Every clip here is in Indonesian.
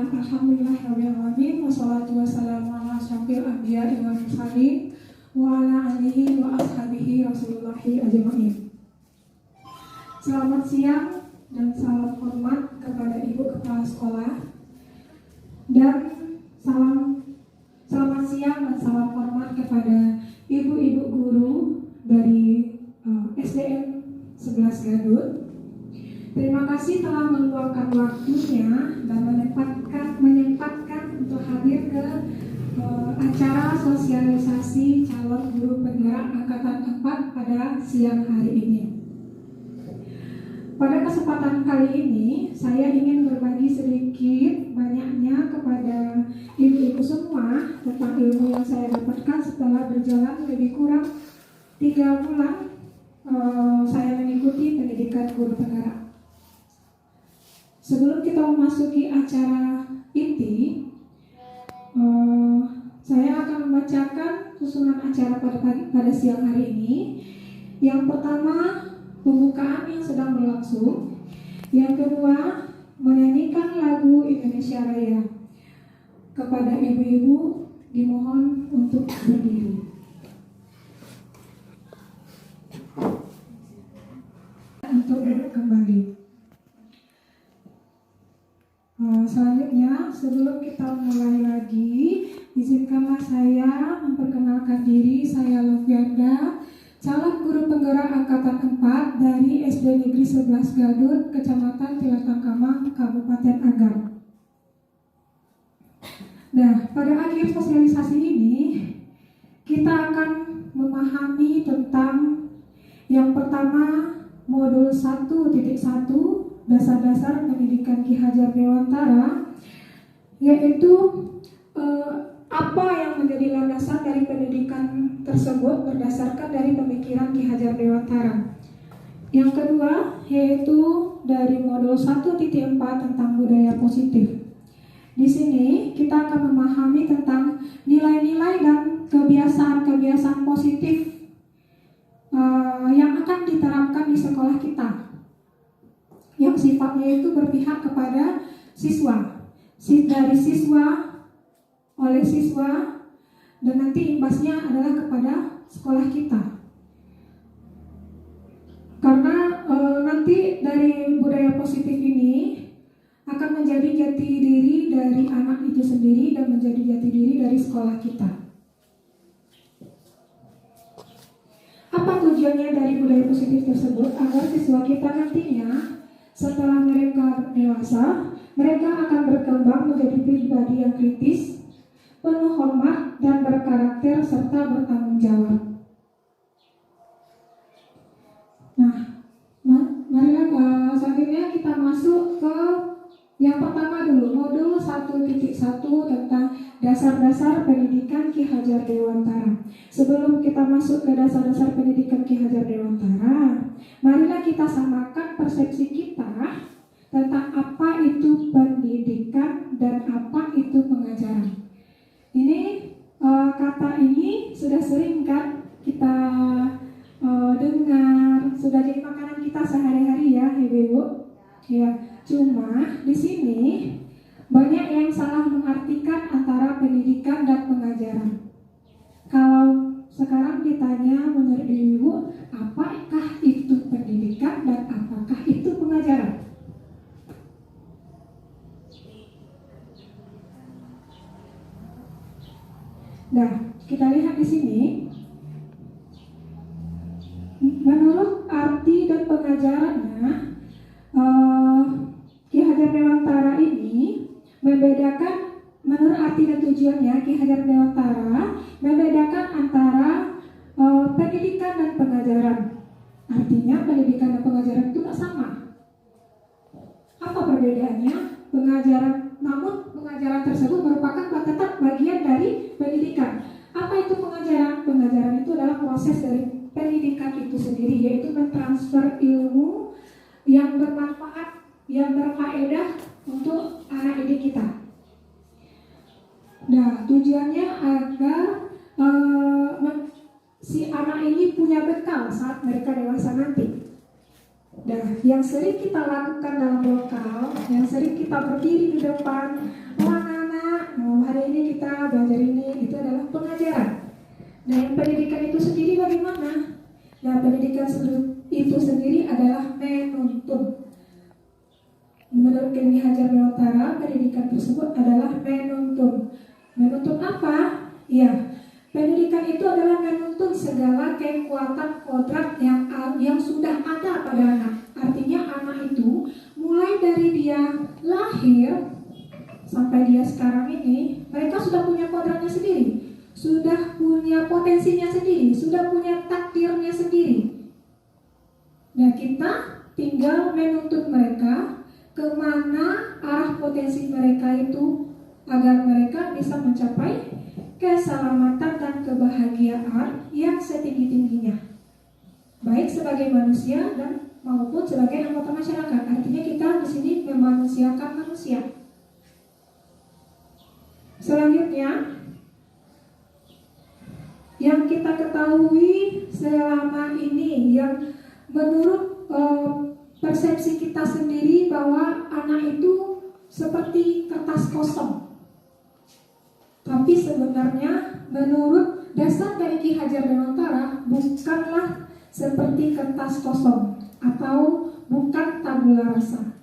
Alhamdulillahirrahmanirrahim. Wassalatu wassalamu ala asyrafil anbiya'i wal mursalin wa ala alihi wa ashabihi Rasulullahi ajma'in. Selamat siang dan salam hormat kepada Ibu Kepala Sekolah dan selamat siang dan salam hormat kepada ibu-ibu guru dari SDN 11 Gadut. Terima kasih telah meluangkan waktunya dan menyempatkan untuk hadir ke acara sosialisasi calon guru penggerak angkatan 4 pada siang hari ini. Pada kesempatan kali ini, saya ingin berbagi sedikit banyaknya kepada ibu-ibu semua tentang ilmu yang saya dapatkan setelah berjalan lebih kurang 3 bulan saya mengikuti pendidikan guru penggerak. Sebelum kita memasuki acara inti, saya akan membacakan susunan acara pada siang hari ini. Yang pertama, pembukaan yang sedang berlangsung. Yang kedua, menyanyikan lagu Indonesia Raya. Kepada ibu-ibu dimohon untuk berdiri. Untuk duduk kembali. Selanjutnya, sebelum kita mulai lagi, izinkanlah saya memperkenalkan diri. Saya Lovianda, calon guru penggerak angkatan 4 dari SD Negeri 11 Gadut, Kecamatan Tilatangkamang, Kabupaten Agam. Nah, pada akhir sosialisasi ini, kita akan memahami tentang yang pertama, modul 1.1 dasar-dasar pendidikan Ki Hajar Dewantara, yaitu apa yang menjadi landasan dari pendidikan tersebut berdasarkan dari pemikiran Ki Hajar Dewantara. Yang kedua, yaitu dari modul 1.4 tentang budaya positif. Di sini kita akan memahami tentang nilai-nilai dan kebiasaan-kebiasaan positif yang akan diterapkan di sekolah kita, yang sifatnya itu berpihak kepada siswa, dari siswa, oleh siswa, dan nanti imbasnya adalah kepada sekolah kita. Karena nanti dari budaya positif ini akan menjadi jati diri dari anak itu sendiri dan menjadi jati diri dari sekolah kita. Apa tujuannya dari budaya positif tersebut? Agar siswa kita nantinya setelah mereka dewasa, mereka akan berkembang menjadi pribadi yang kritis, penuh hormat, dan berkarakter serta bertanggung jawab. Nah, marilah selanjutnya kita masuk ke yang pertama dulu, modul 1.1 tentang dasar-dasar pendidikan Ki Hajar Dewantara. Sebelum kita masuk ke dasar-dasar pendidikan Ki Hajar Dewantara, marilah kita samakan persepsi kita tentang apa itu pendidikan dan apa itu pengajaran. Ini kata ini sudah sering kan kita dengar, sudah jadi makanan kita sehari-hari ya, Ibu. Ya, cuma di sini banyak yang salah mengartikan antara pendidikan dan pengajaran. Kalau sekarang ditanya menurut Ibu, apakah itu pendidikan dan apakah itu pengajaran? Nah, kita lihat di sini. Menurut arti dan pengajarannya, Ki Hajar Dewantara ini membedakan, menurut arti dan tujuannya, Ki Hajar Dewantara membedakan antara pendidikan dan pengajaran. Artinya pendidikan dan pengajaran itu tak sama. Apa perbedaannya? Namun pengajaran tersebut merupakan tetap bagian dari pendidikan. Apa itu pengajaran? Pengajaran itu adalah proses dari pendidikan itu sendiri, yaitu mentransfer ilmu yang bermanfaat, yang berfaedah untuk anak didik kita. Nah, tujuannya agar si anak ini punya bekal saat mereka dewasa nanti. Nah, yang sering kita lakukan dalam lokal, yang sering kita berdiri di depan hari ini kita belajar ini, itu adalah pengajaran. Nah, yang pendidikan itu sendiri bagaimana? Nah, pendidikan itu sendiri adalah menuntun. Menurut Ki Hajar Dewantara, pendidikan tersebut adalah menuntun. Menuntun apa? Ya, pendidikan itu adalah menuntun segala kekuatan kodrat yang sudah ada pada anak. Artinya anak itu mulai dari dia lahir sampai dia sekarang ini, mereka sudah punya kodratnya sendiri, sudah punya potensinya sendiri, sudah punya takdirnya sendiri. Nah, kita tinggal menuntut mereka kemana arah potensi mereka itu, agar mereka bisa mencapai keselamatan dan kebahagiaan yang setinggi-tingginya, baik sebagai manusia dan maupun sebagai anggota masyarakat. Artinya kita di sini memanusiakan manusia. Selanjutnya, yang kita ketahui selama ini, yang menurut persepsi kita sendiri, bahwa anak itu seperti kertas kosong. Tapi sebenarnya menurut dasar dari Ki Hajar Dewantara, bukanlah seperti kertas kosong atau bukan tabula rasa.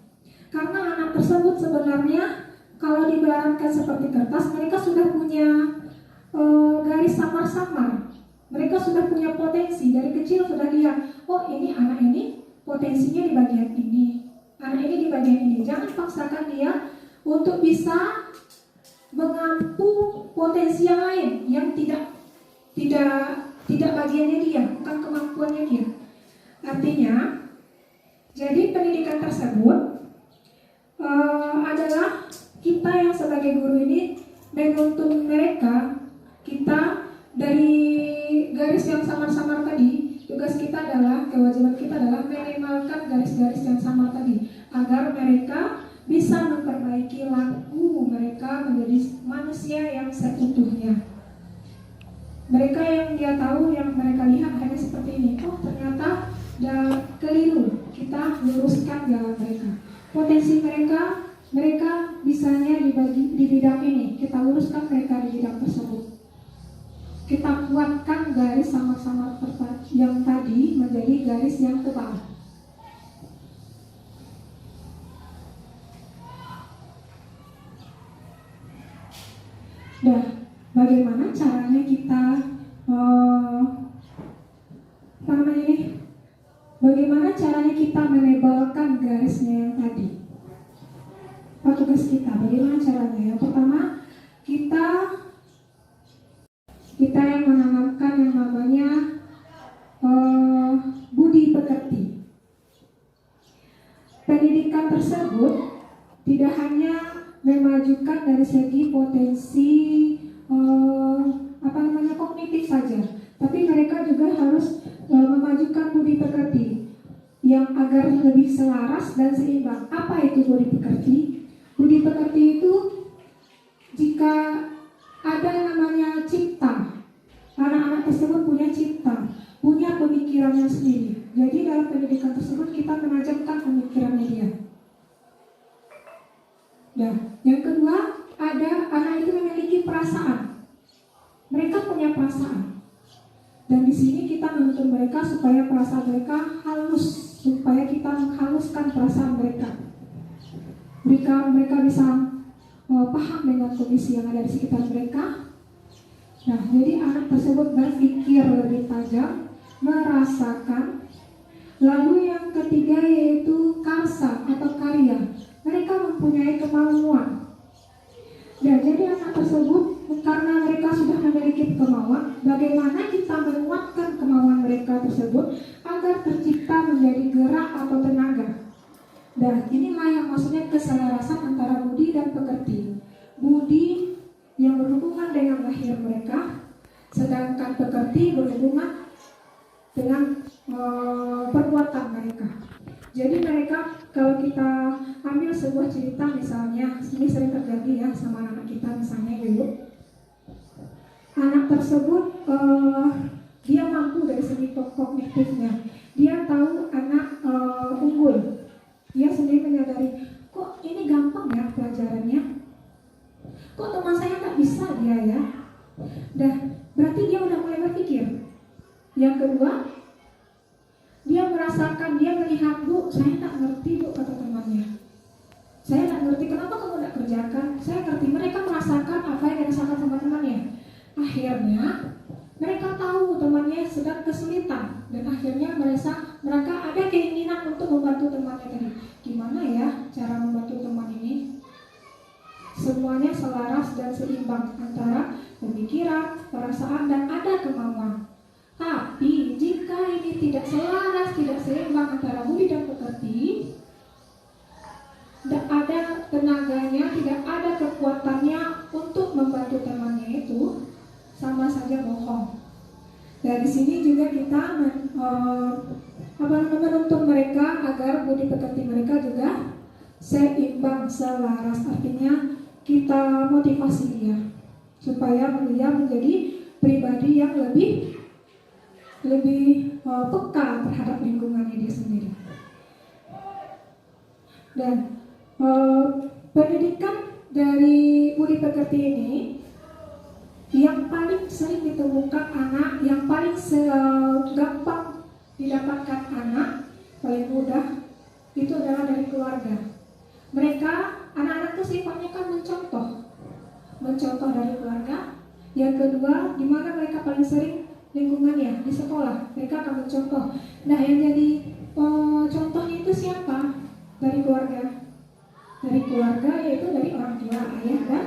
Karena anak tersebut sebenarnya kalau diibaratkan seperti kertas, mereka sudah punya garis samar-samar. Mereka sudah punya potensi, dari kecil sudah lihat, oh ini anak ini potensinya di bagian ini, anak ini di bagian ini. Jangan paksakan dia untuk bisa mengampu potensi yang lain yang tidak bagiannya dia, bukan kemampuannya dia. Artinya, jadi pendidikan tersebut adalah kita yang sebagai guru ini menuntun mereka. Kita dari garis yang samar-samar tadi, tugas kita adalah, kewajiban kita adalah minimalkan garis-garis yang samar tadi, agar mereka bisa memperbaiki laku mereka menjadi manusia yang seutuhnya. Mereka yang dia tahu, yang mereka lihat hanya seperti ini, oh ternyata keliru, kita luruskan jalan mereka. Potensi mereka bisanya di bidang ini, kita luruskan mereka di bidang tersebut. Kita kuatkan garis samar-samar yang tadi menjadi garis yang tebal. Nah, bagaimana caranya kita bagaimana caranya kita menebalkan garisnya yang tadi? Tugas kita, bagaimana caranya? Yang pertama, kita yang menanamkan yang namanya budi pekerti. Pendidikan tersebut tidak hanya memajukan dari segi potensi kognitif saja, tapi mereka juga harus memajukan budi pekerti yang agar lebih selaras dan seimbang. Apa itu budi pekerti? Budi pekerti itu jika ada namanya cipta, anak-anak tersebut punya cipta, punya pemikirannya sendiri. Jadi dalam pendidikan tersebut kita menajamkan pemikirannya dia. Nah, yang kedua, ada anak itu memiliki perasaan. Mereka punya perasaan. Dan di sini kita menuntut mereka supaya perasaan mereka halus, supaya kita menghaluskan perasaan mereka. Mereka bisa paham dengan kondisi yang ada di sekitar mereka. Nah, jadi anak tersebut berpikir lebih tajam, merasakan. Lalu yang ketiga yaitu karsa atau karya. Mereka mempunyai kemauan. Dan jadi anak tersebut, karena mereka sudah memiliki kemauan, bagaimana kita menguatkan kemauan mereka tersebut agar tercipta menjadi gerak atau tenaga. Dan inilah yang maksudnya keselarasan antara budi dan pekerti. Budi yang berhubungan dengan lahir mereka, sedangkan pekerti berhubungan dengan perbuatan mereka. Jadi mereka, kalau kita ambil sebuah cerita, misalnya ini sering terjadi ya sama anak kita, misalnya dulu anak tersebut dia mampu dari segi kognitifnya, dia tahu anak unggul. Dia sendiri menyadari, kok ini gampang ya pelajarannya, kok teman saya nggak Berarti dia udah mulai berpikir. Yang kedua, dia merasakan, dia melihat, Bu, saya tak ngerti, Bu, kata temannya. Saya tak ngerti, kenapa kamu tak kerjakan? Saya ngerti. Mereka merasakan apa yang dirasakan teman-temannya. Akhirnya mereka tahu temannya sedang kesulitan, dan akhirnya mereka ada keinginan untuk membantu temannya tadi. Gimana ya cara membantu teman ini? Semuanya selaras dan seimbang antara pemikiran, perasaan, dan ada kemauan. Tapi jika ini tidak selaras, tidak seimbang antara budi dan pekerti, tidak ada tenaganya, tidak ada kekuatannya untuk membantu temannya itu, sama saja bohong. Dari sini juga kita menuntun mereka agar budi pekerti mereka juga seimbang, selaras. Artinya kita motivasi dia supaya dia menjadi pribadi yang lebih peka terhadap lingkungannya dia sendiri. Dan pendidikan dari budi pekerti ini yang paling sering ditemukan anak, yang paling gampang didapatkan anak, paling mudah, itu adalah dari keluarga. Mereka, anak-anak itu sifatnya kan mencontoh dari keluarga. Yang kedua, di mana mereka paling sering lingkungannya, di sekolah, mereka akan mencontoh. Nah, yang jadi contohnya itu siapa? Dari keluarga. Dari keluarga, yaitu dari orang tua, ayah dan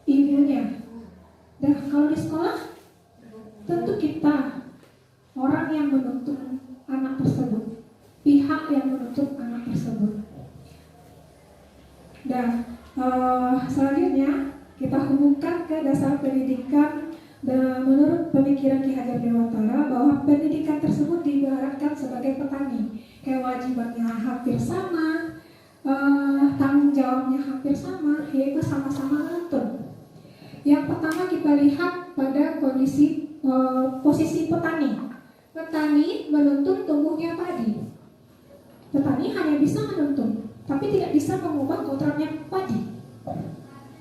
ibunya. Dan kalau di sekolah, tentu kita, orang yang menuntun anak tersebut, pihak yang menuntut anak tersebut. Dan selanjutnya kita hubungkan ke dasar pendidikan. Dan menurut pemikiran Ki Hajar Dewantara, bahwa pendidikan tersebut diibaratkan sebagai petani, kewajibannya hampir sama, tanggung jawabnya hampir sama, yaitu sama-sama menuntun. Yang pertama kita lihat pada kondisi posisi petani. Petani menuntun tumbuhnya padi. Petani hanya bisa menuntun, tapi tidak bisa mengubah kodratnya padi.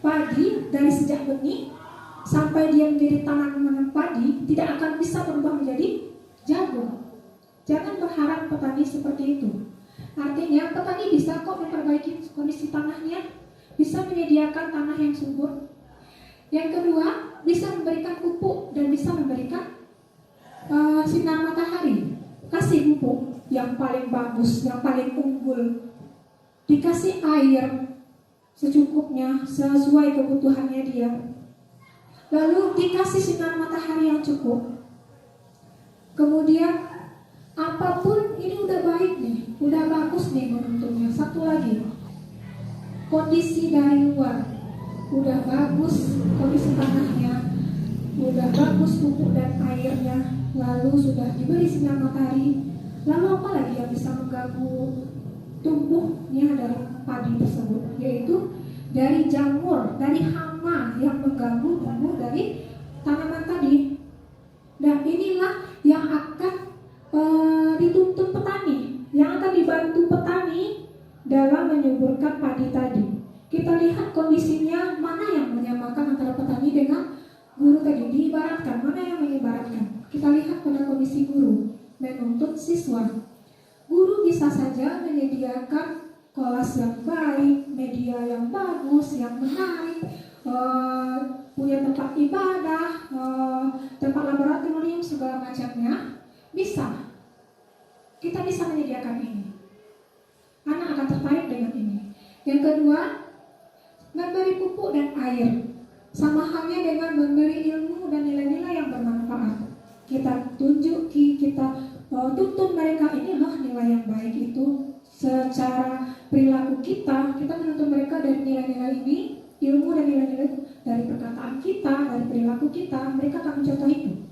Padi dari sejak benih sampai dia menjadi tanaman padi tidak akan bisa berubah menjadi jagung. Jangan berharap petani seperti itu. Artinya petani bisa kok memperbaiki kondisi tanahnya, bisa menyediakan tanah yang subur. Yang kedua, bisa memberikan pupuk dan bisa memberikan sinar matahari. Kasih pupuk yang paling bagus, yang paling unggul. Dikasih air secukupnya, sesuai kebutuhannya dia. Lalu dikasih sinar matahari yang cukup. Kemudian apapun ini udah baik nih, udah bagus nih menuntunnya. Satu lagi, kondisi dari luar udah bagus, kondisi tanahnya udah bagus, pupuk dan airnya, lalu sudah diberi sinar matahari. Lalu apa lagi yang bisa mengganggu tumbuhnya dari padi tersebut? Yaitu dari jamur, dari hama yang mengganggu tumbuh dari tanaman tadi. Dan inilah yang akan dituntun petani, yang akan dibantu petani dalam menyuburkan padi tadi. Kita lihat kondisinya, mana yang menyamakan antara petani dengan guru tadi. Diibaratkan, mana yang mengibaratkan? Kita lihat pada kondisi guru menuntut siswa. Guru bisa saja menyediakan kelas yang baik, media yang bagus, yang menarik, punya tempat ibadah, tempat laboratorium, segala macamnya. Bisa. Kita bisa menyediakan ini. Anak akan tertarik dengan ini. Yang kedua, memberi pupuk dan air. Sama halnya dengan memberi ilmu dan nilai-nilai yang bermanfaat. Kita tunjuki, kita tuntun mereka, ini loh nilai yang baik itu. Secara perilaku kita menuntun mereka dari nilai-nilai ini, ilmu dan nilai-nilai dari perkataan kita, dari perilaku kita, mereka akan mencontoh itu.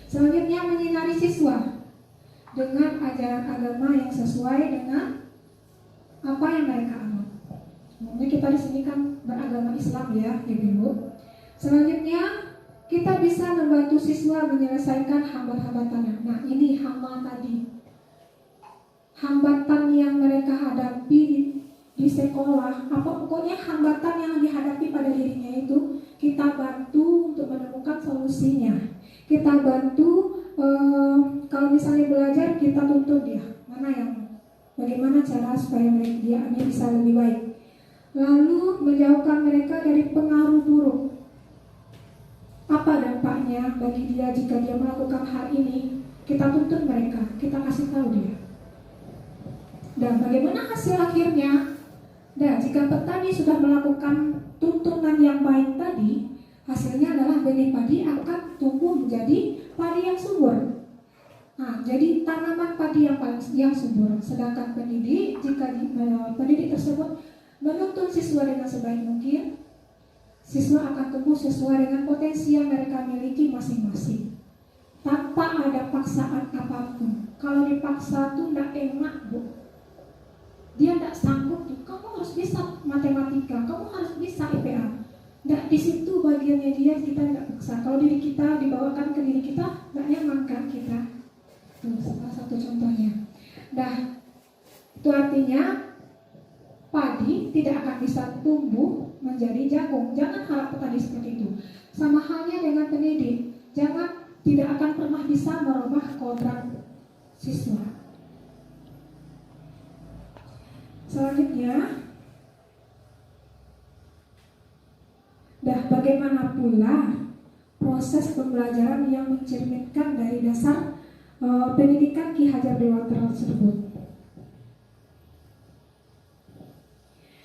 Selanjutnya, menyinari siswa dengan ajaran agama yang sesuai dengan apa yang mereka anut. Mungkin kita di sini kan beragama Islam ya, Ibu. Selanjutnya, kita bisa membantu siswa menyelesaikan hambatan-hambatannya. Nah, ini hamba tadi. Hambatan yang mereka hadapi di sekolah, apa pokoknya hambatan yang dihadapi pada dirinya itu, kita bantu untuk menemukan kita bantu. Kalau misalnya belajar, kita tuntun dia bagaimana cara supaya dia bisa lebih baik. Lalu menjauhkan mereka dari pengaruh buruk. Apa dampaknya bagi dia jika dia melakukan hal ini? Kita tuntun mereka, kita kasih tahu dia. Dan bagaimana hasil akhirnya? Dan jika petani sudah melakukan tuntunan yang baik tadi, hasilnya adalah benih padi akan tumbuh menjadi padi yang subur. Nah, jadi tanaman padi yang subur. Sedangkan pendidik, jika pendidik tersebut menuntun siswa dengan sebaik mungkin, siswa akan tumbuh sesuai dengan potensi yang mereka miliki masing-masing, tanpa ada paksaan apapun. Kalau dipaksa tuh tidak enak, Bu. Dia tidak sanggup tuh. Kamu harus bisa matematika, kamu harus bisa IPA. Tidak, di situ bagiannya dia, kita tidak paksa. Kalau diri kita dibawakan ke diri kita, tidak nyaman kan kita. Itu salah satu contohnya. Nah, itu artinya padi tidak akan bisa tumbuh menjadi jagung. Jangan harap petani seperti itu. Sama halnya dengan pendidik, tidak akan pernah bisa merubah kodrat siswa. Selanjutnya, bagaimana pula proses pembelajaran yang mencerminkan dari dasar pendidikan Ki Hajar Dewantara tersebut.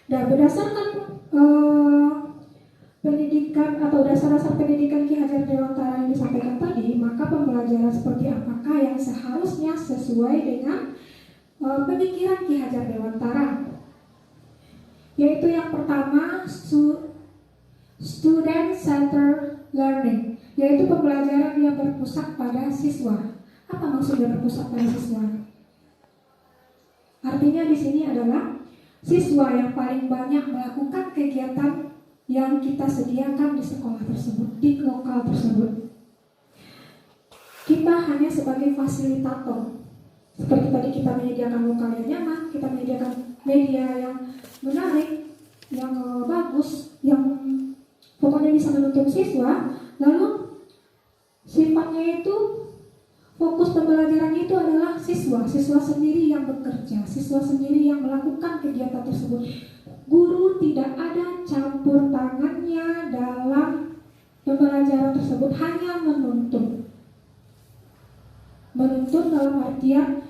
Dan berdasarkan pendidikan atau dasar-dasar pendidikan Ki Hajar Dewantara yang disampaikan tadi, maka pembelajaran seperti apakah yang seharusnya sesuai dengan pemikiran Ki Hajar Dewantara? Yaitu yang pertama, student-centered learning, yaitu pembelajaran yang berpusat pada siswa. Apa maksudnya berpusat pada siswa? Artinya di sini adalah siswa yang paling banyak melakukan kegiatan yang kita sediakan di sekolah tersebut, di lokal tersebut. Kita hanya sebagai fasilitator. Seperti tadi kita menyediakan lokal yang nyaman, kita menyediakan media yang menarik, yang bagus, yang pokoknya bisa menuntun siswa. Lalu sifatnya itu, fokus pembelajaran itu adalah siswa sendiri yang bekerja, siswa sendiri yang melakukan kegiatan tersebut. Guru tidak ada campur tangannya dalam pembelajaran tersebut, hanya menuntun. Menuntun dalam artian,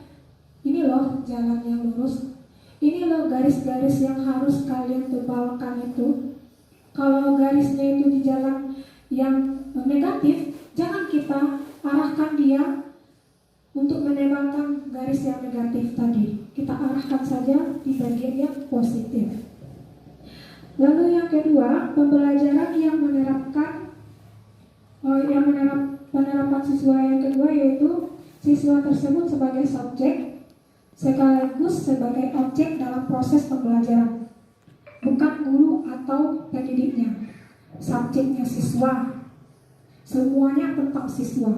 ini loh jalan yang lurus, ini loh garis-garis yang harus kalian tebalkan itu. Kalau garisnya itu di jalan yang negatif, jangan kita arahkan dia untuk menembakkan garis yang negatif tadi. Kita arahkan saja di bagian yang positif. Lalu yang kedua, pembelajaran yang penerapan siswa yang kedua, yaitu siswa tersebut sebagai subjek sekaligus sebagai objek dalam proses pembelajaran, bukan guru atau pendidiknya. Subjeknya siswa, semuanya tentang siswa.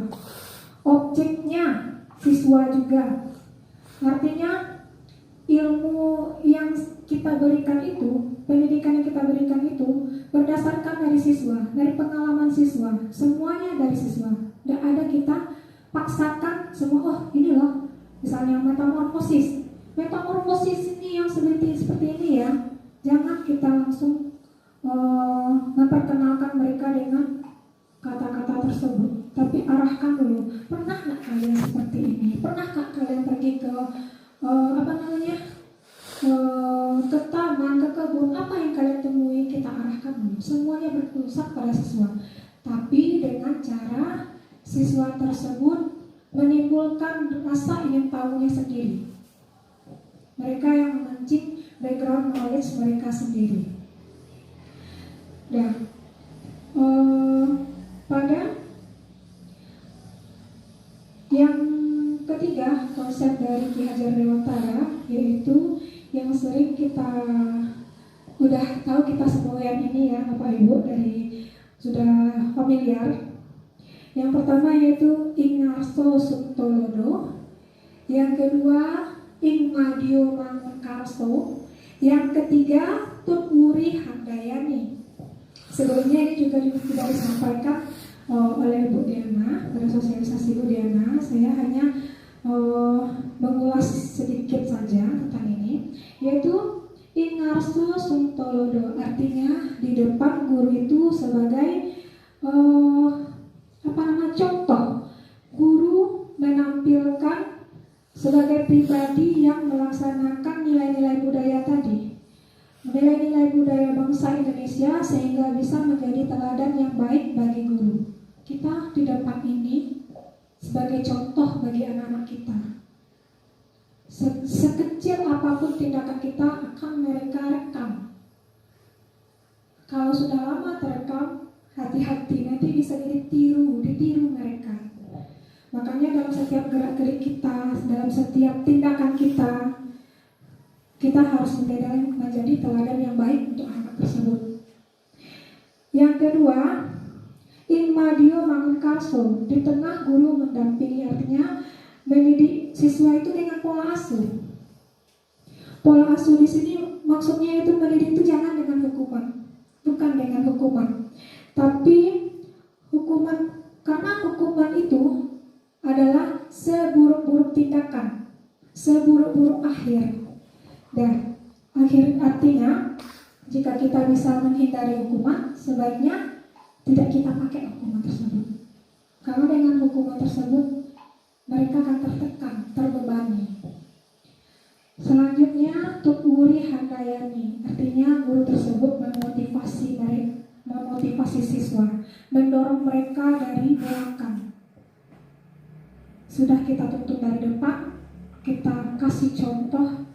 Objeknya siswa juga. Artinya ilmu yang kita berikan itu, pendidikan yang kita berikan itu berdasarkan dari siswa, dari pengalaman siswa, semuanya dari siswa. Tidak ada kita paksakan semua, oh ini loh, misalnya metamorfosis ini yang seperti ini ya. Jangan kita langsung memperkenalkan mereka dengan kata-kata tersebut, tapi arahkan dulu. Pernah nggak kalian seperti ini? Pernah nggak kalian pergi ke ke taman, ke kebun? Apa yang kalian temui? Kita arahkan dulu. Semuanya berpusat pada siswa, tapi dengan cara siswa tersebut menimbulkan rasa ingin tahunya sendiri. Mereka yang memancing background knowledge mereka sendiri. Dan pada yang ketiga, konsep dari Ki Hajar Dewantara, yaitu yang sering kita udah tahu, kita semua yang ini ya Bapak Ibu dari sudah familiar. Yang pertama yaitu Ing Ngarso Suntolodo, yang kedua Ing Madio Mangunkarso, yang ketiga Tun Wuri Handayani. Sebelumnya ini juga tidak disampaikan oleh Bu Diana pada sosialisasi Bu Diana, saya hanya mengulas sedikit saja tentang ini, yaitu ingarsu sungtolodo, artinya di depan guru itu sebagai contoh. Guru menampilkan sebagai pribadi yang melaksanakan nilai-nilai budaya tadi, nilai-nilai budaya bangsa Indonesia, sehingga bisa menjadi teladan yang baik bagi guru. Kita di depan ini sebagai contoh bagi anak-anak kita. Sekecil apapun tindakan kita akan mereka rekam. Kalau sudah lama terekam, hati-hati, nanti bisa ditiru mereka. Makanya dalam setiap gerak-gerik kita, dalam setiap tindakan kita harus menjadi teladan yang baik untuk anak tersebut. Yang kedua, in madio mangkarso, di tengah guru mendampingi, artinya mendidik siswa itu dengan pola asuh. Pola asuh di sini maksudnya itu mendidik itu jangan dengan hukuman, bukan dengan hukuman, tapi hukuman, karena hukuman itu adalah seburuk-buruk tindakan, seburuk-buruk akhir. Dan akhir artinya jika kita bisa menghindari hukuman, sebaiknya tidak kita pakai hukuman tersebut. Karena dengan hukuman tersebut mereka akan tertekan, terbebani. Selanjutnya tukuri handayani, artinya guru tersebut memotivasi siswa, mendorong mereka dari belakang. Sudah kita tuntun dari depan, kita kasih contoh,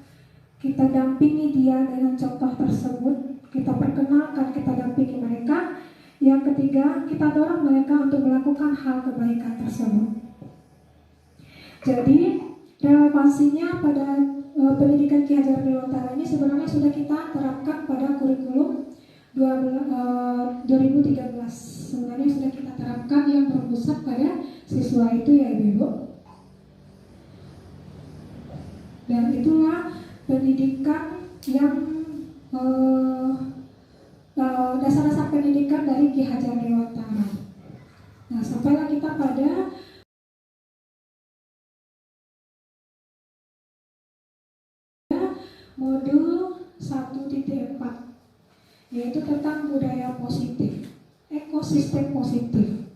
kita dampingi dia dengan contoh tersebut, kita perkenalkan, kita dampingi mereka. Yang ketiga, kita dorong mereka untuk melakukan hal kebaikan tersebut. Jadi relevansinya pada pendidikan Ki Hajar Dewantara ini sebenarnya sudah kita terapkan pada kurikulum 2013. Sebenarnya sudah kita terapkan yang berpusat pada siswa itu ya Ibu. Dan itulah pendidikan yang dasar-dasar pendidikan dari Ki Hajar Dewantara. Nah, sampailah kita pada modul 1.4, yaitu tentang budaya positif, ekosistem positif.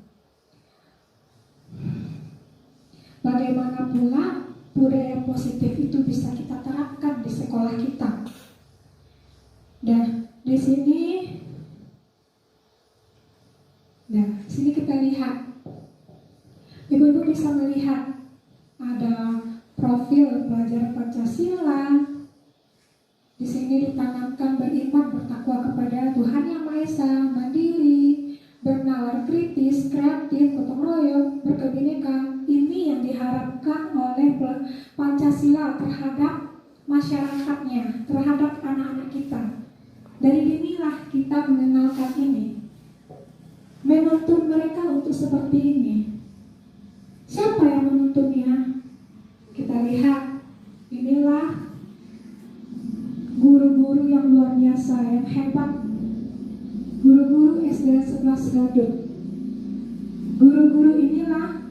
Bagaimana pula budaya positif itu bisa kita terapkan di sekolah kita. Dan di sini kita lihat, ibu-ibu bisa melihat ada profil pelajar Pancasila. Di sini ditanamkan beriman, bertakwa kepada Tuhan Yang Maha Esa, mandiri, bernalar kritis, kreatif, gotong royong, berkebinekaan. Ini yang diharapkan oleh Pancasila terhadap masyarakatnya, terhadap anak-anak kita. Dari inilah kita mengenalkan ini, menuntun mereka untuk seperti ini. Siapa yang menuntunnya? Kita lihat, inilah guru-guru yang luar biasa, yang hebat, guru-guru SD 11 Gadut. Guru-guru inilah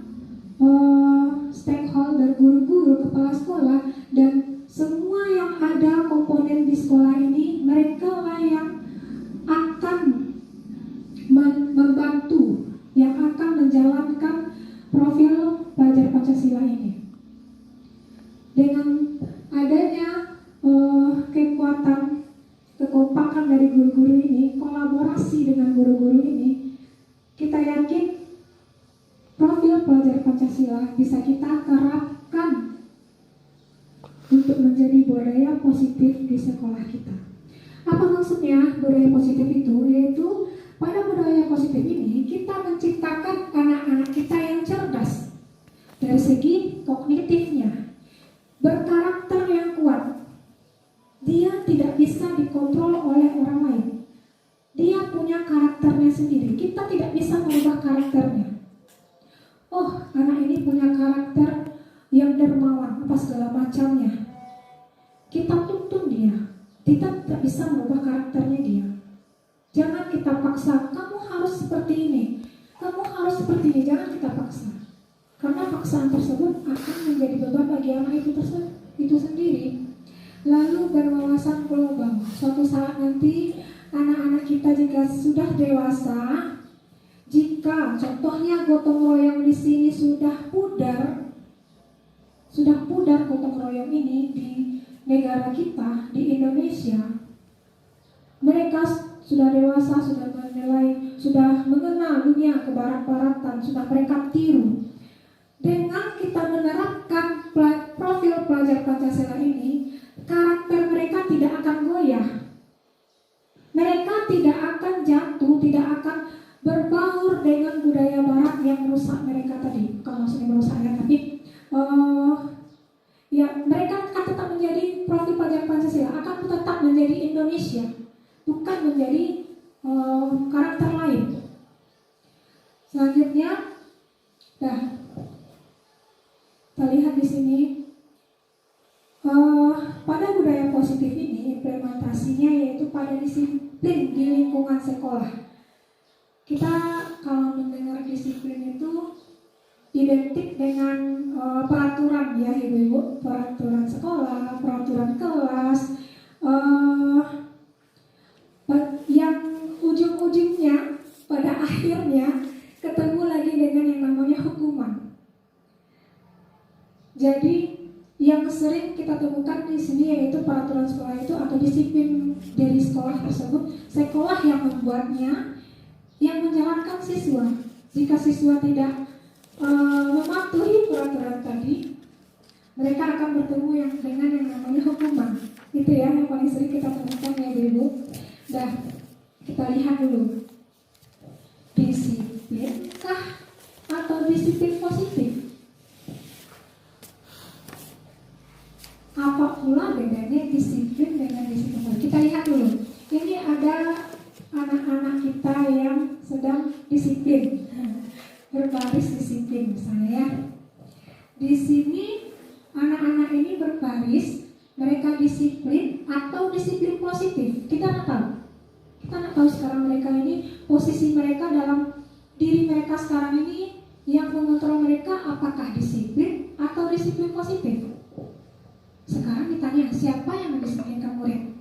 stakeholder, guru-guru, kepala sekolah, dan semua yang ada komponen di sekolah ini, mereka lah yang akan membantu, yang akan menjalankan profil pelajar Pancasila ini. Dengan adanya kekuatan, kekompakan dari guru-guru ini, kolaborasi dengan guru-guru ini, kita yakin profil pelajar Pancasila bisa kita terapkan untuk menjadi budaya positif di sekolah kita. Apa maksudnya budaya positif itu? Yaitu pada budaya positif ini kita menciptakan anak-anak kita yang cerdas dari segi kognitifnya, berkarakter yang kuat. Dia tidak bisa dikontrol oleh orang lain. Dia punya karakternya sendiri. Kita tidak bisa merubah karakternya. Oh, anak ini punya karakter yang dermawan, apa segala macamnya. Kita tuntun dia. Kita tidak bisa merubah karakternya dia. Jangan kita paksa, kamu harus seperti ini, kamu harus seperti ini. Jangan kita paksa. karena paksaan tersebut akan menjadi beban bagi anak itu sendiri. Lalu berwawasan global. Suatu saat nanti anak-anak kita jika sudah dewasa, jika contohnya gotong royong di sini sudah pudar gotong royong ini di negara kita, di Indonesia, mereka sudah dewasa, sudah menilai, sudah mengenal dunia kebarat-baratan, sudah mereka tiru. Dengan kita menerapkan profil pelajar Pancasila ini, karakter mereka tidak akan goyah. Mereka tidak akan jatuh, tidak akan berbaur dengan budaya barat yang merusak mereka tadi. Kalau maksudnya merusak ya, tapi ya mereka akan tetap menjadi profil pelajar Pancasila, akan tetap menjadi Indonesia, bukan menjadi karakter lain. Selanjutnya, kita lihat di sini. Pada budaya positif ini implementasinya yaitu pada disiplin di lingkungan sekolah. Kita kalau mendengar disiplin itu identik dengan peraturan ya ibu-ibu, peraturan sekolah, peraturan kelas, yang ujung-ujungnya pada akhirnya ketemu lagi dengan yang namanya hukuman. Jadi yang sering kita temukan di sini yaitu peraturan sekolah itu atau disiplin dari sekolah tersebut, sekolah yang membuatnya, yang menjalankan siswa. Jika siswa tidak mematuhi peraturan tadi, mereka akan bertemu dengan yang namanya hukuman. Itu ya yang paling sering kita temukan ya ibu. Kita lihat dulu, disiplinkah atau disiplin positif? Apa pula bedanya disiplin dengan disiplin positif? Kita lihat dulu. Ini ada anak-anak kita yang sedang disiplin, berbaris disiplin misalnya ya. Di sini anak-anak ini berbaris, mereka disiplin atau disiplin positif? Kita nggak tahu. Kita nggak tahu sekarang mereka ini, posisi mereka dalam diri mereka sekarang ini yang mengontrol mereka apakah disiplin atau disiplin positif? Sekarang ditanya, siapa yang mendisiplinkan murid?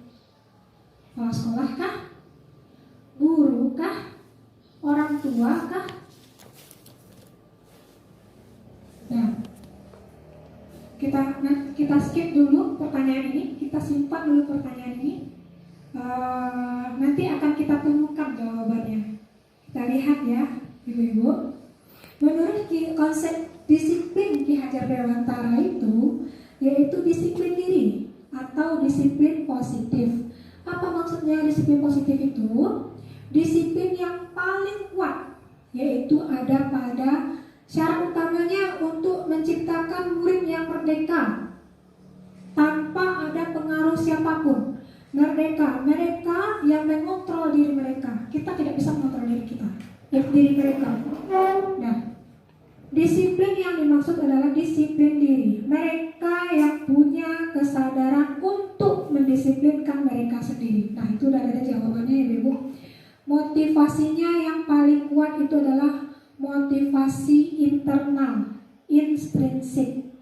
Kepala sekolah kah? Guru kah? Orang tua kah? Kita skip dulu pertanyaan ini, kita simpan dulu pertanyaan ini. Nanti akan kita temukan jawabannya. Kita lihat ya, ibu-ibu. Menurut konsep disiplin Ki Hajar Dewantara itu, yaitu disiplin diri atau disiplin positif. Apa maksudnya disiplin positif itu? Disiplin yang paling kuat, yaitu ada pada syarat utamanya untuk menciptakan murid yang merdeka tanpa ada pengaruh siapapun. Merdeka, mereka yang mengontrol diri mereka. Kita tidak bisa mengontrol diri mereka. Disiplin yang dimaksud adalah disiplin diri. Mereka yang punya kesadaran untuk mendisiplinkan mereka sendiri. Nah, itu udah ada jawabannya ya Ibu. Motivasinya yang paling kuat itu adalah motivasi internal, intrinsik.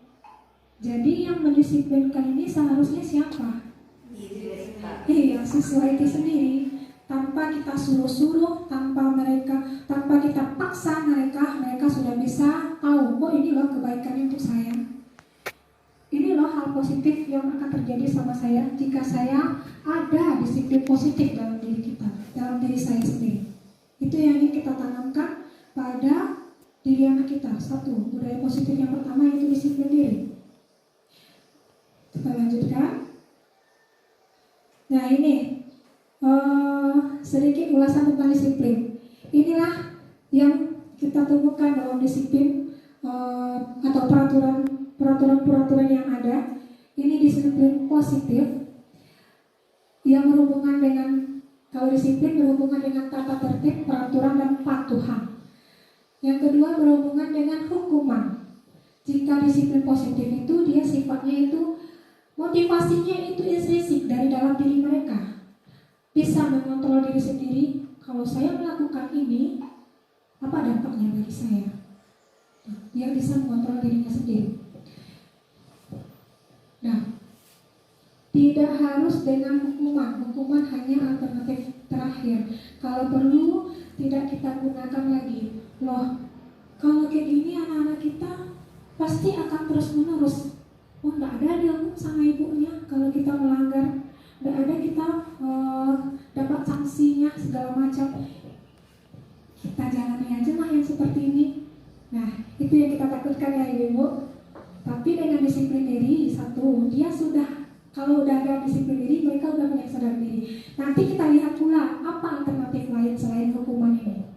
Jadi yang mendisiplinkan ini seharusnya siapa? Iya, siswa itu sendiri. Tanpa kita suruh-suruh, tanpa kita paksa mereka sudah bisa tahu, oh ini loh kebaikannya untuk saya. Ini loh hal positif yang akan terjadi sama saya jika saya ada disiplin positif dalam diri kita, dalam diri saya sendiri. Itu yang ingin kita tanamkan pada diri anak kita. Satu, budaya positif yang pertama yaitu disiplin diri. Kita lanjutkan. Nah ini sedikit ulasan tentang disiplin. Inilah yang kita temukan dalam disiplin atau peraturan yang ada. Ini disiplin positif yang berhubungan dengan, kalau disiplin berhubungan dengan tata tertib, peraturan dan patuhan. Yang kedua berhubungan dengan hukuman. Jika disiplin positif itu dia sifatnya itu motivasinya itu intrinsik dari dalam diri mereka. Bisa mengontrol diri sendiri. Kalau saya melakukan ini, apa dampaknya bagi saya? Dia bisa mengontrol dirinya sendiri. Nah, tidak harus dengan hukuman. Hukuman hanya alternatif terakhir. Kalau perlu, tidak kita gunakan lagi. Loh, kalau kayak gini anak-anak kita pasti akan terus menerus. Oh, nggak ada dihukum sama ibunya kalau kita melanggar. Nggak ada kita dapat sanksinya segala macam. Kita jalani aja lah yang seperti ini. Nah, itu yang kita takutkan ya ibu-ibu. Tapi dengan disiplin diri, satu, dia sudah, kalau udah ada disiplin diri, mereka udah punya sadar diri. Nanti kita lihat pula apa alternatif lain selain hukuman ini.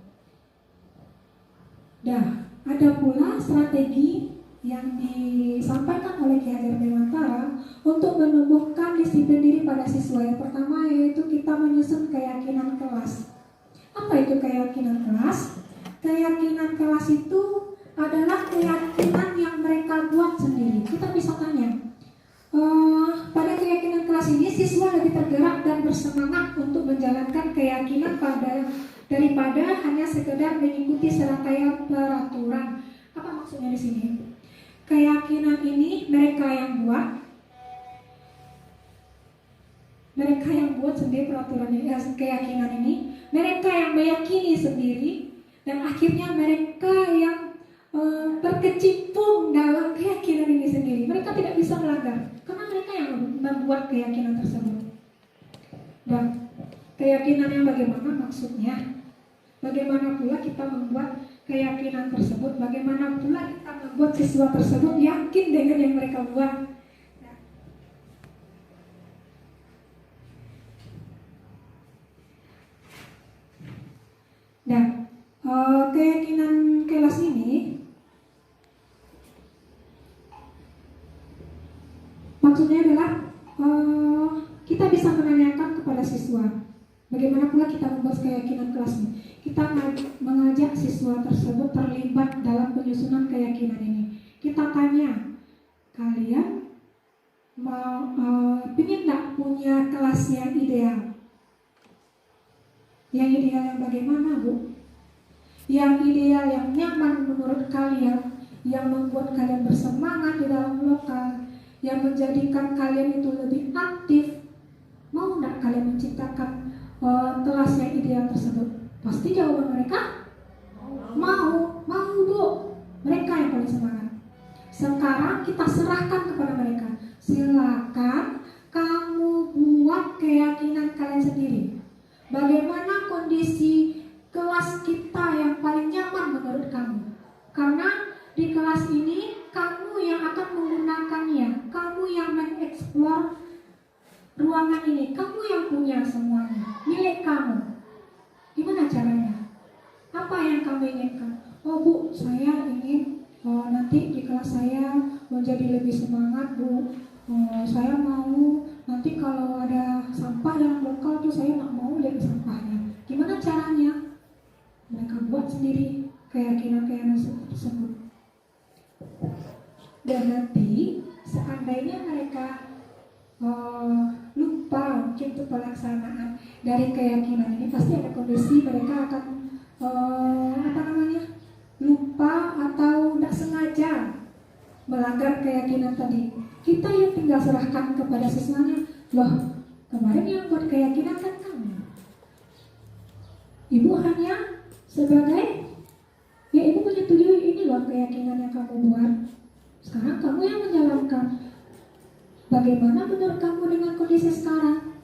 Nah, ada pula strategi yang disampaikan oleh Ki Hajar Dewantara untuk menumbuhkan disiplin diri pada siswa. Yang pertama yaitu kita menyusun keyakinan kelas. Apa itu keyakinan kelas? Keyakinan kelas itu adalah keyakinan yang mereka buat sendiri. Kita bisa tanya, pada keyakinan kelas ini siswa lebih tergerak dan bersemangat untuk menjalankan keyakinan daripada hanya sekedar mengikuti serangkaian peraturan. Apa maksudnya di sini? Keyakinan ini mereka yang buat sendiri peraturan ini, keyakinan ini, mereka yang meyakini sendiri, dan akhirnya mereka yang berkecimpung dalam keyakinan ini sendiri. Mereka tidak bisa melanggar karena mereka yang membuat keyakinan tersebut. Dan keyakinan yang bagaimana maksudnya? Bagaimana pula kita membuat keyakinan tersebut? Bagaimana pula kita membuat siswa tersebut yakin dengan yang mereka buat? Nah, keyakinan kelas ini maksudnya adalah kita bisa menanyakan kepada siswa bagaimana pula kita membuat keyakinan kelas ini. Kita mengajak siswa tersebut terlibat dalam penyusunan keyakinan ini. Kita tanya, kalian ingin nggak punya kelas yang ideal? Yang ideal yang bagaimana, Bu? Yang ideal yang nyaman menurut kalian, yang membuat kalian bersemangat di dalam lokal, yang menjadikan kalian itu lebih aktif. Mau nggak kalian menciptakan kelas yang ideal tersebut? Pasti jawaban mereka mau, Bu. Mereka yang paling semangat. Sekarang kita serahkan kepada mereka. Silakan kamu buat keyakinan kalian sendiri. Bagaimana kondisi kelas kita yang paling nyaman menurut kamu? Karena di kelas ini kamu yang akan menggunakannya, kamu yang mengeksplor ruangan ini, kamu yang punya semuanya, milik kamu. Gimana caranya? Apa yang kamu inginkan? Oh Bu, saya ingin nanti di kelas saya menjadi lebih semangat, Bu. Saya mau nanti kalau ada sampah yang lokal tuh saya nggak mau lihat sampahnya. Gimana caranya? Mereka buat sendiri keyakinan tersebut. Dan nanti seandainya mereka lupa mungkin untuk pelaksanaan dari keyakinan ini, pasti ada kondisi mereka akan lupa atau tidak sengaja melanggar keyakinan tadi. Kita yang tinggal serahkan kepada siswanya. Loh, kemarin yang buat keyakinan kan kamu. Ibu hanya sebagai, ya ibu menyetujui ini loh keyakinan yang kamu buat. Sekarang kamu yang menjalankan. Bagaimana menurut kamu dengan kondisi sekarang?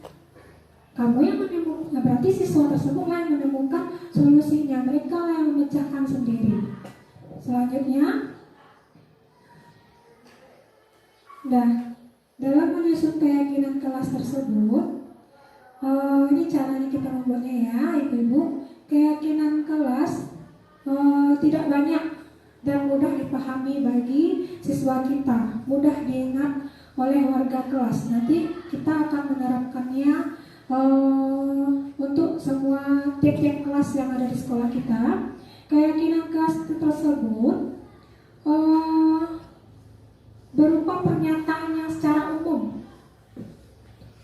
Kamu yang menemukan, berarti siswa tersebut yang menemukan solusinya. Mereka yang memecahkan sendiri. Selanjutnya, nah, dalam menyusun keyakinan kelas tersebut, ini caranya kita membuatnya ya, ibu-ibu. Keyakinan kelas tidak banyak dan mudah dipahami bagi siswa kita, mudah diingat oleh warga kelas. Nanti kita akan menerapkannya untuk semua tiap-tiap kelas yang ada di sekolah kita. Keyakinan kelas tersebut berupa pernyataan yang secara umum.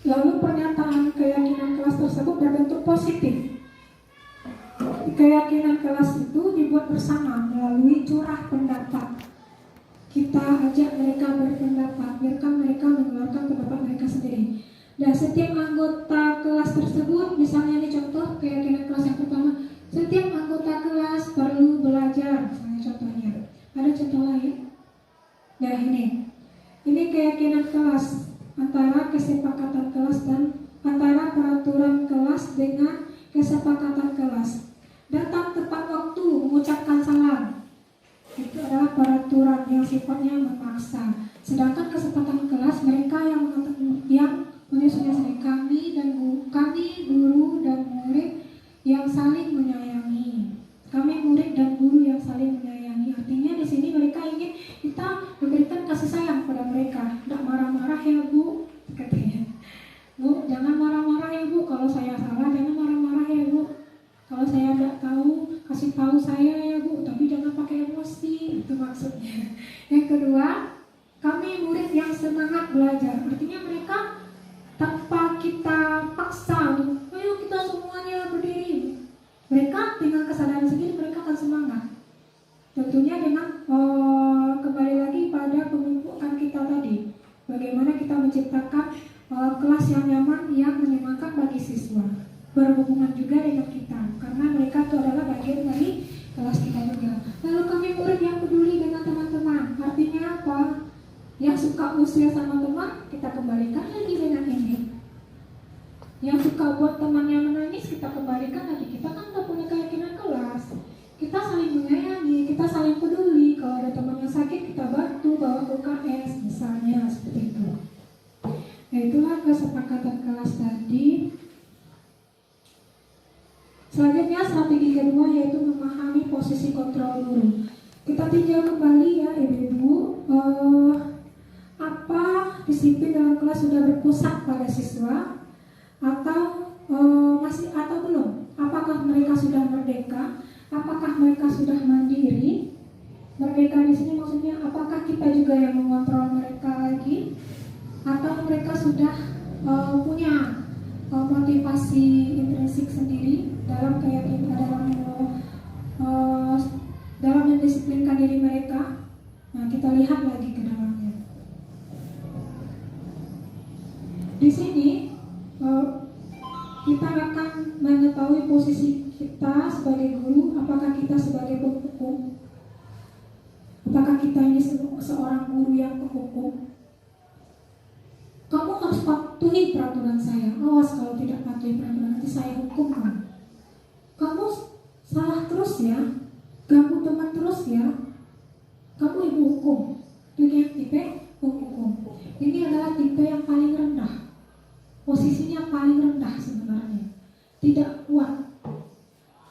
Lalu pernyataan keyakinan kelas tersebut berbentuk positif. Keyakinan kelas itu dibuat bersama melalui curah pendapat berpendapat. Kita ajak mereka berpendapat, biarkan mereka mengeluarkan pendapat mereka sendiri. Dan setiap anggota kelas tersebut, misalnya ini contoh keyakinan kelas yang pertama, setiap anggota kelas perlu belajar, misalnya contohnya. Ada contoh lain? Nah ini keyakinan kelas, antara kesepakatan kelas dan antara peraturan kelas dengan kesepakatan kelas. Datang tepat waktu, mengucapkan salam, itu adalah peraturan yang sifatnya memaksa. Sedangkan kesepakatan kelas, mereka yang menyusunnya sendiri, kami guru dan murid yang saling menyayangi. Kami murid dan guru yang saling menyayangi. Artinya di sini mereka ingin kita memberikan kasih sayang pada mereka. Tidak marah-marah ya Bu, katanya. Bu, jangan marah-marah ya Bu. Kalau saya salah, jangan marah-marah ya Bu. Kalau saya tidak tahu, kasih tahu saya ya Bu. Tapi jangan pakai emosi. Itu maksudnya. Yang kedua, kami murid yang semangat belajar. Artinya mereka tanpa kita paksa, ayo kita semuanya berdiri. Mereka dengan kesadaran sendiri mereka akan semangat. Tentunya dengan kembali lagi pada pemupukkan kita tadi. Bagaimana kita menciptakan kelas yang nyaman, yang menyenangkan bagi siswa. Berhubungan juga dengan kita, karena mereka itu adalah bagian dari kelas kita juga. Lalu kami murid yang peduli dengan teman-teman. Artinya apa? Yang suka usil sama teman, kita kembalikan lagi dengan ini. Yang suka buat temannya menangis, kita kembalikan lagi. Kita kan udah punya keyakinan kelas. Kita saling menyayangi, kita saling peduli. Kalau ada teman yang sakit, kita bantu bawa ke UKS, misalnya seperti itu. Nah, itulah kesepakatan kelas tadi. Selanjutnya strategi kedua yaitu memahami posisi kontrol guru. Kita tinjau kembali ya Ibu-ibu, apa disiplin dalam kelas sudah berpusat pada siswa atau masih atau belum? Apakah mereka sudah merdeka? Apakah mereka sudah mandiri? Merdeka di sini maksudnya apakah kita juga yang mengontrol mereka lagi? Atau mereka sudah punya motivasi intrinsik sendiri dalam keyakinan, dalam mendisiplinkan diri mereka? Nah, kita lihat lagi ke dalamnya. Di sini kita akan mengetahui posisi kita sebagai guru. Apakah kita sebagai penghukum? Apakah kita ini seorang guru yang penghukum? Kamu harus patuhi peraturan saya. Awas kalau tidak patuhi peraturan, nanti saya hukum kamu. Kamu salah terus ya, ganggu teman terus ya, kamu ibu hukum. Itu tipe hukum. Ini adalah tipe yang paling rendah. Posisinya paling rendah sebenarnya, tidak kuat.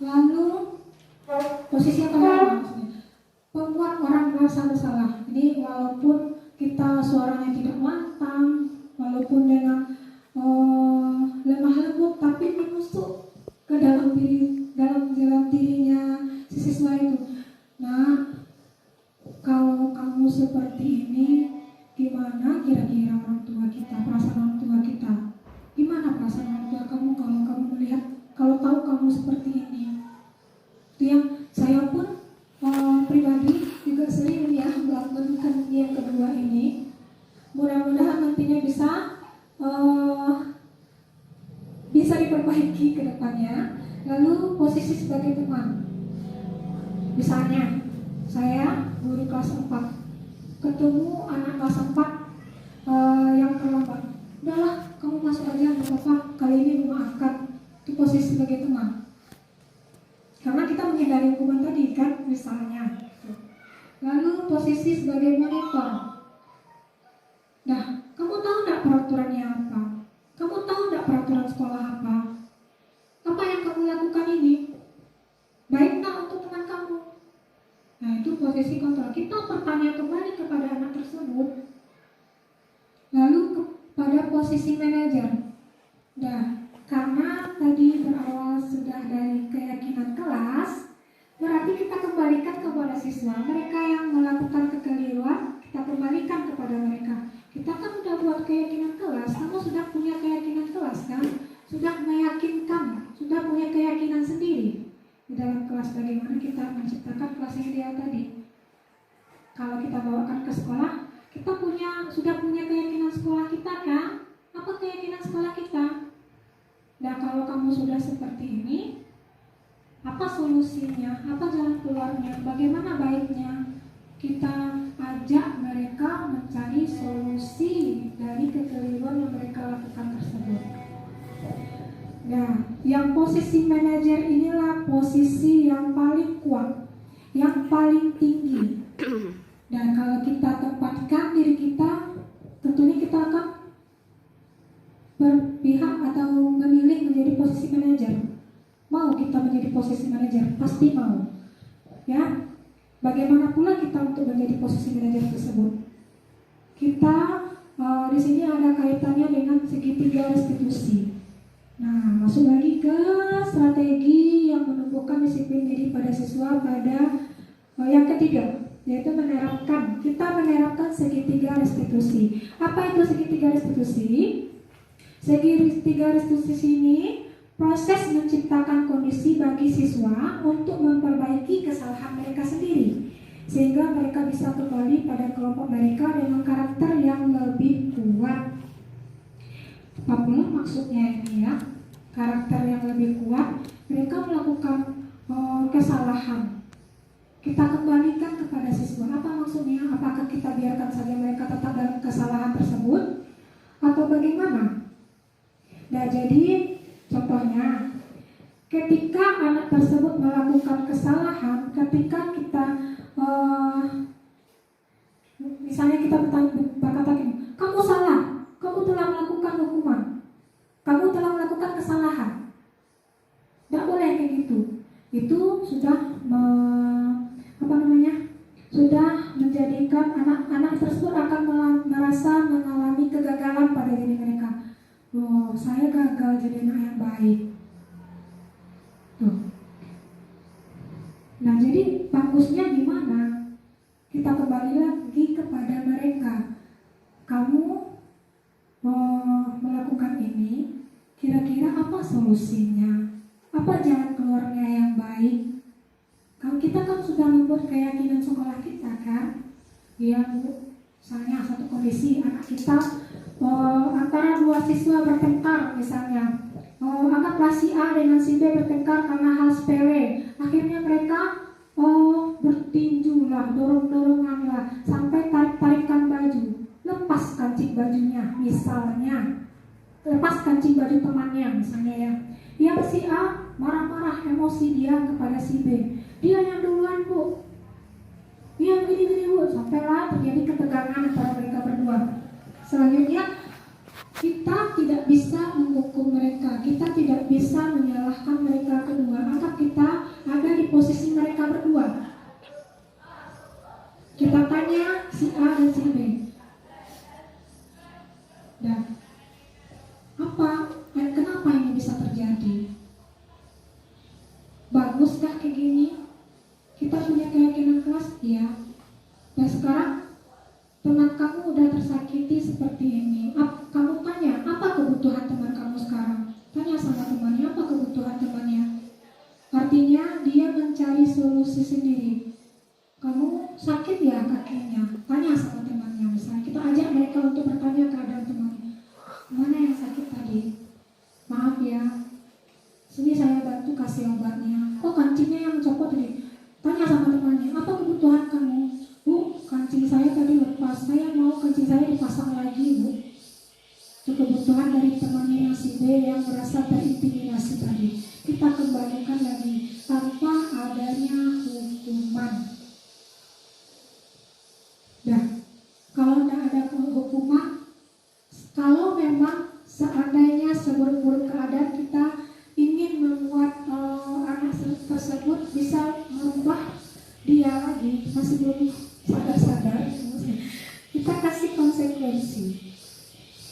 Lalu posisi yang paling rendah maksudnya membuat orang merasa bersalah. Ini walaupun kita suaranya tidak lantang, walaupun dengan lemah lembut, tapi menusuk ke dalam dirinya si siswa itu. Nah, kalau kamu seperti ini, gimana kira-kira orang tua kita, perasaan orang tua kita? Gimana perasaan orang tua kamu kalau kamu melihat, kalau tahu kamu seperti ini? Itu yang saya pun pribadi juga sering ya melakukan yang kedua ini. Mudah-mudahan nantinya bisa diperbaiki ke depannya. Lalu posisi sebagai teman. Misalnya saya guru kelas 4 ketemu anak kelas 4 yang terlambat. Udahlah, kamu masuk aja, nggak apa-apa, kali ini memaafkan. Itu posisi sebagai teman. Karena kita menghindari hukuman tadi kan, misalnya. Lalu posisi sebagai monitor. Nah, kamu tahu nggak peraturannya apa? Kamu tahu nggak peraturan sekolah apa? Apa yang kamu lakukan ini baik nggak untuk teman kamu? Nah, itu posisi kontrol. Kita bertanya kembali kepada anak tersebut. Lalu pada posisi manajer. Nah, karena tadi berawal sudah dari keyakinan kelas, berarti kita kembalikan kepada siswa. Mereka yang melakukan kekeliruan, kita kembalikan kepada mereka. Kita kan sudah buat keyakinan kelas, kamu sudah punya keyakinan kelas kan? Sudah meyakinkan, sudah punya keyakinan sendiri di dalam kelas. Bagaimana kita menciptakan kelas yang ideal tadi? sekolah, kita sudah punya keyakinan sekolah kita kan? Apa keyakinan sekolah kita? Nah, kalau kamu sudah seperti ini, apa solusinya? Apa jalan keluarnya? Bagaimana baiknya? Kita ajak mereka mencari solusi dari kekeliruan yang mereka lakukan tersebut. Nah, yang posisi manajer inilah posisi yang paling kuat, yang paling tinggi. Dan kalau kita tempatkan diri kita, tentunya kita akan berpihak atau memilih menjadi posisi manajer. Mau kita menjadi posisi manajer? Pasti mau. Ya. Bagaimana pula kita untuk menjadi posisi manajer tersebut? Kita di sini ada kaitannya dengan segitiga restitusi. Nah, masuk lagi ke strategi yang menumbuhkan disiplin diri pada siswa pada yang ketiga, yaitu kita menerapkan segitiga restitusi. Apa itu segitiga restitusi? Segitiga restitusi ini proses menciptakan kondisi bagi siswa untuk memperbaiki kesalahan mereka sendiri, sehingga mereka bisa kembali pada kelompok mereka dengan karakter yang lebih kuat. Apalah maksudnya ini ya? Karakter yang lebih kuat, mereka melakukan kesalahan. Kita kembalikan kepada siswa. Apa maksudnya? Apakah kita biarkan saja mereka tetap dalam kesalahan tersebut? Atau bagaimana? Nah, jadi contohnya, ketika anak tersebut melakukan kesalahan, ketika kita misalnya kita berkata gini, kamu salah, kamu telah melakukan hukuman, kamu telah melakukan kesalahan. Tidak boleh kayak gitu. Itu sudah sudah menjadikan anak-anak tersebut akan merasa mengalami kegagalan pada diri mereka. Oh, saya gagal jadi anak yang baik. Tuh. Nah, jadi bagusnya gimana? Kita kembali lagi kepada mereka. Kamu melakukan ini, kira-kira apa solusinya? Apa jalan keluarnya yang baik? Kalau kita kan sudah membuat keyakinan sekolah kita kan, ya Bu, misalnya satu kondisi anak kita antara dua siswa bertengkar misalnya, anggaplah si A dengan si B bertengkar karena hal sepele. Akhirnya mereka bertinju lah, dorong-dorongan lah, sampai tarik-tarikan baju, lepas kancing bajunya misalnya, lepas kancing baju temannya misalnya ya. Yang si A marah-marah, emosi dia kepada si B. Dia yang duluan Bu, dia begini Bu, sampailah terjadi ketegangan antara mereka berdua. Selanjutnya, kita tidak bisa menghukum mereka, kita tidak bisa menyalahkan mereka kedua. Anggap kita ada di posisi mereka berdua. Kita tanya si A dan si B. Dan kenapa ini bisa terjadi? Baguskah kayak gini? Kita punya keyakinan keras, ya. Dan sekarang teman kamu udah tersakiti seperti ini. Kamu tanya, apa kebutuhan teman kamu sekarang? Tanya sama temannya, apa kebutuhan temannya? Artinya dia mencari solusi sendiri. Kamu sakit ya kakinya? Tanya sama temannya. Misalnya kita ajak mereka untuk bertanya keadaan temannya. Mana yang sakit tadi? Maaf ya, sini saya bantu kasih obatnya. Oh, kancingnya yang copot tadi. Tanya sama temannya, apa kebutuhan kamu? Bu, kancing saya tadi lepas, saya mau kancing saya dipasang lagi Bu. Itu kebutuhan dari temannya yang si B yang merasa terintimidasi tadi. Kita kembalikan lagi tanpa adanya hukuman. Nah, kalau tidak ada hukuman, kalau memang seandainya seburuk-buruk keadaan kita ingin membuat anak tersebut bisa merubah dia lagi, masih belum sadar-sadar, kita kasih konsekuensi.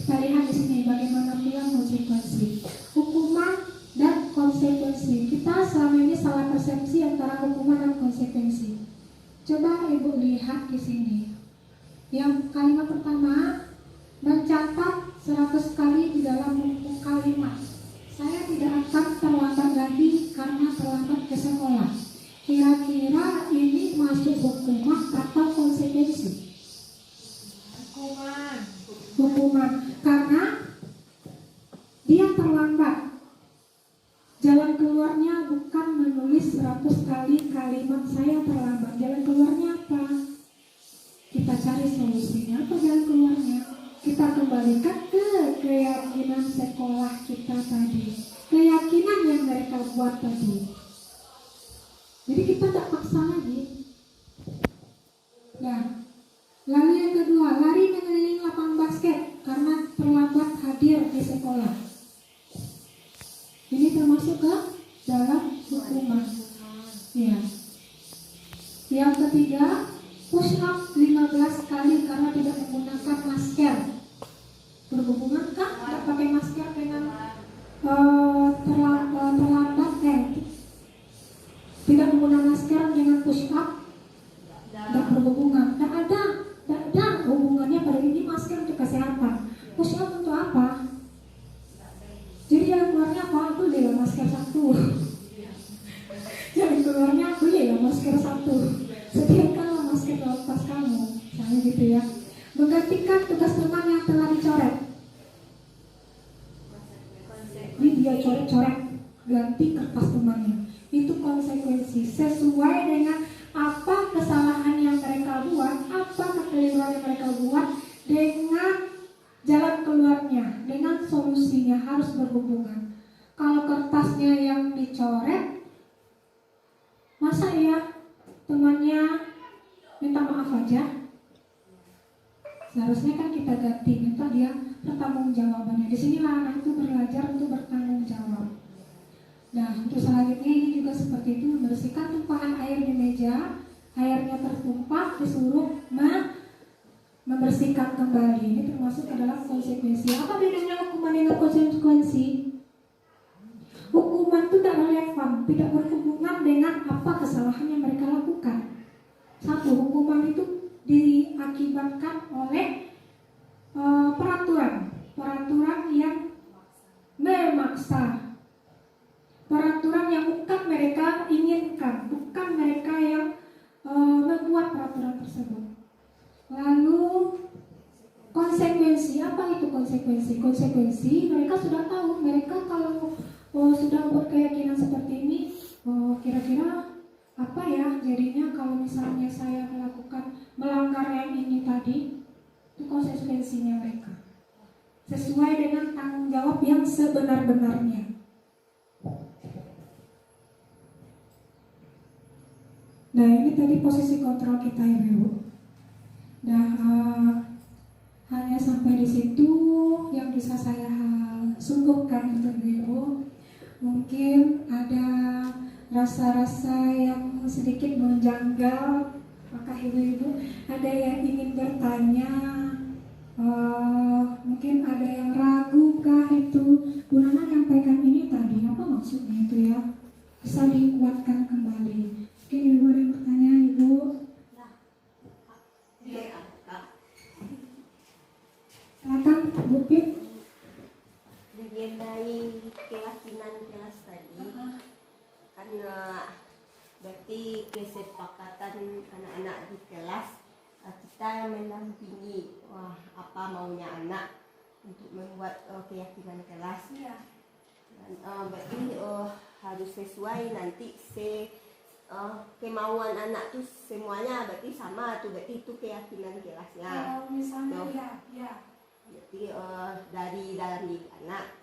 Kita lihat di sini bagaimana pula konsekuensi, hukuman dan konsekuensi. Kita selama ini salah persepsi antara hukuman dan konsekuensi. Coba Ibu lihat di sini. Yang kalimat pertama, mencatat 100 kali di dalam buku kalimat. Saya tidak akan terlambat lagi karena terlambat ke sekolah. Kira-kira ini masuk hukuman atau konsekuensi? hukuman karena dia terlambat. Jalan keluarnya bukan menulis 100 kali kalimat saya terlambat. Jalan keluarnya apa? Kita cari solusinya. Apa jalan keluarnya? Kita kembalikan ke keyakinan sekolah kita tadi, keyakinan yang mereka buat tadi. Jadi kita tak paksa lagi. Nah, lalu yang kedua, lari mengelilingi lapangan basket karena terlambat hadir di sekolah. Ini termasuk ke dalam hukuman. Ya. Yang ketiga, push up 15 kali karena tidak menggunakan masker. Berhubungan kan tidak pakai masker dengan terlambat tidak menggunakan masker dengan push up? Tidak berhubungan. Tidak ada hubungannya pada ini. Masker untuk kesehatan. Push up untuk apa? Jadi jalan keluarnya apa? Belilah masker satu. Jalan keluarnya belilah masker satu. Sediakanlah masker dalam tas kamu. Misalnya gitu ya. Menggantikan tugas teman yang telah dicoret. Ini dia coret-coret, ganti kertas temannya. Itu konsekuensi sesuai dengan apa kesalahan yang mereka buat, apa kekeliruan yang mereka buat, dengan jalan keluarnya, dengan solusinya harus berhubungan. Kalau kertasnya yang dicoret, masa ya temannya minta maaf aja? Seharusnya kan kita ganti, minta dia pertanggungjawabannya. Di sinilah anak itu belajar untuk bertanggung jawab. Nah, untuk selanjutnya ini juga seperti itu, membersihkan tumpahan air di meja, airnya tertumpah, disuruh membersihkan kembali. Ini termasuk adalah konsekuensi. Apa bedanya hukuman dengan konsekuensi? Hukuman itu tidak relevan, tidak berhubungan dengan apa kesalahan yang mereka lakukan. Satu, hukuman itu diakibatkan oleh peraturan yang memaksa, peraturan yang bukan mereka inginkan, bukan mereka yang membuat peraturan tersebut. Lalu konsekuensi, apa itu konsekuensi? Konsekuensi mereka sudah tahu, mereka kalau sudah berkeyakinan seperti ini, kira-kira apa ya jadinya kalau misalnya saya melanggar yang ini tadi. Itu konsekuensinya mereka, sesuai dengan tanggung jawab yang sebenar-benarnya. Nah, ini tadi posisi kontrol kita ya Ibu. Nah, hanya sampai di situ yang bisa saya sungguhkan untuk Ibu. Mungkin ada rasa-rasa yang sedikit menjanggal, maka ibu-ibu ada yang ingin bertanya, mungkin ada yang ragu kah itu Bu Nana nyampaikan ini tadi apa maksudnya itu ya, bisa dikuatkan kembali. Mungkin ibu ada yang bertanya Ibu. Silakan Bu Pip. Mengenai keyakinan kelas tadi, karena berarti kesepakatan anak-anak di kelas, kita mendampingi apa maunya anak untuk membuat keyakinan kelas. Dan, berarti harus sesuai nanti kemauan anak tuh semuanya berarti sama tuh, berarti itu keyakinan kelasnya. Kalau misalnya ya. Jadi dari dalam diri anak.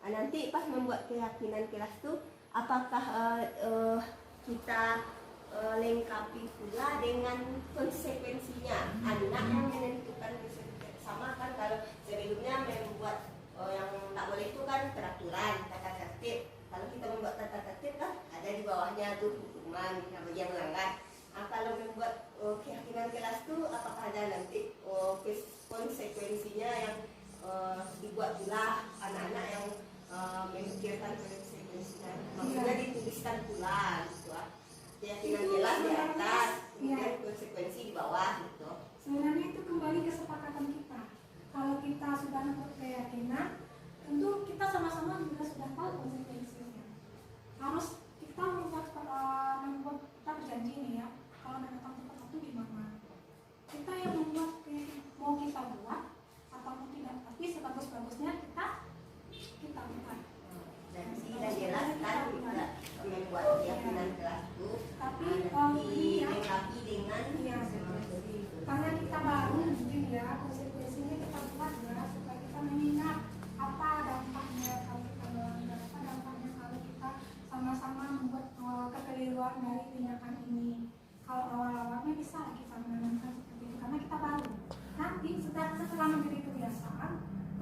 Nanti pas membuat keyakinan kelas tuh, apakah kita lengkapi pula dengan konsekuensinya. Anak yang menentukan konsekuensi. Sama kan kalau sebelumnya membuat yang tak boleh itu kan peraturan, tata tertib. Kalau kita membuat tata tertib kan ada di bawahnya tuh hukuman bagi yang melanggar. Kalau membuat keyakinan kelas tuh, apakah ada nanti konsekuensinya yang dibuat pula anak-anak yang memikirkan konsekuensinya, maksudnya dituliskan pula gitu. Keyakinan kelas di atas, kemudian konsekuensi di bawah gitu. Sebenarnya itu kembali kesepakatan kita. Kalau kita sudah membuat keyakinan, tentu kita sama-sama juga sudah tahu konsekuensinya. Harus kita membuat kita berjanji nih ya, kalau menetapkan sesuatu gimana. Kita yang membuat mau kita buat atau tidak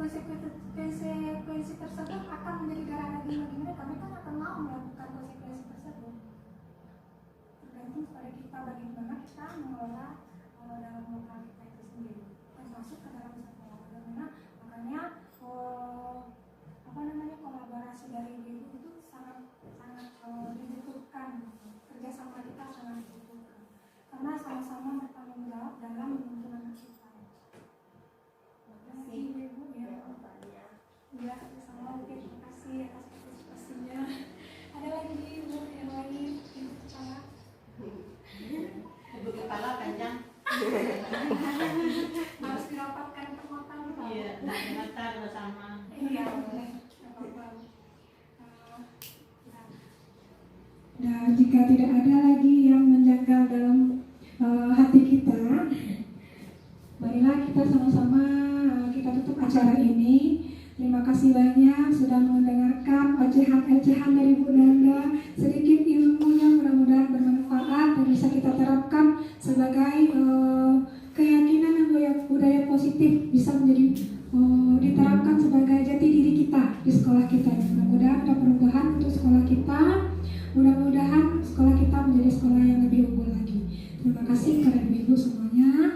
konsekuensi tersebut akan menjadi darah daging bagi mereka. Mereka akan mau melakukan konsekuensi tersebut. Tergantung pada kita bagaimana kita mengelola dalam lokal kita itu sendiri, termasuk ke dalam sekolah. Bagaimana makanya kolaborasi dari ibu itu sangat dibutuhkan. Kerjasama kita sangat dibutuhkan karena sama-sama bertanggung jawab dalam menuntun anak kita. Terima kasih ibu ya. Ya, sama oke, terima kasih atas partisipasinya. Ada lagi ibu yang lain ibu kepala? Ibu kepala panjang. Harus dirapatkan permotan. Iya, mata bersama. Iya, boleh. Dan jika tidak ada lagi yang menjangkau dalam hati kita, marilah kita sama-sama kita tutup acara ini. Terima kasih banyak sudah mendengarkan ocehan-ocehan dari Bu Nanda. Sedikit ilmunya mudah-mudahan bermanfaat dan bisa kita terapkan sebagai keyakinan dan budaya positif bisa menjadi diterapkan sebagai jati diri kita di sekolah kita. Mudah-mudahan ada perubahan untuk sekolah kita. Mudah-mudahan sekolah kita menjadi sekolah yang lebih unggul lagi. Terima kasih kepada ibu semuanya.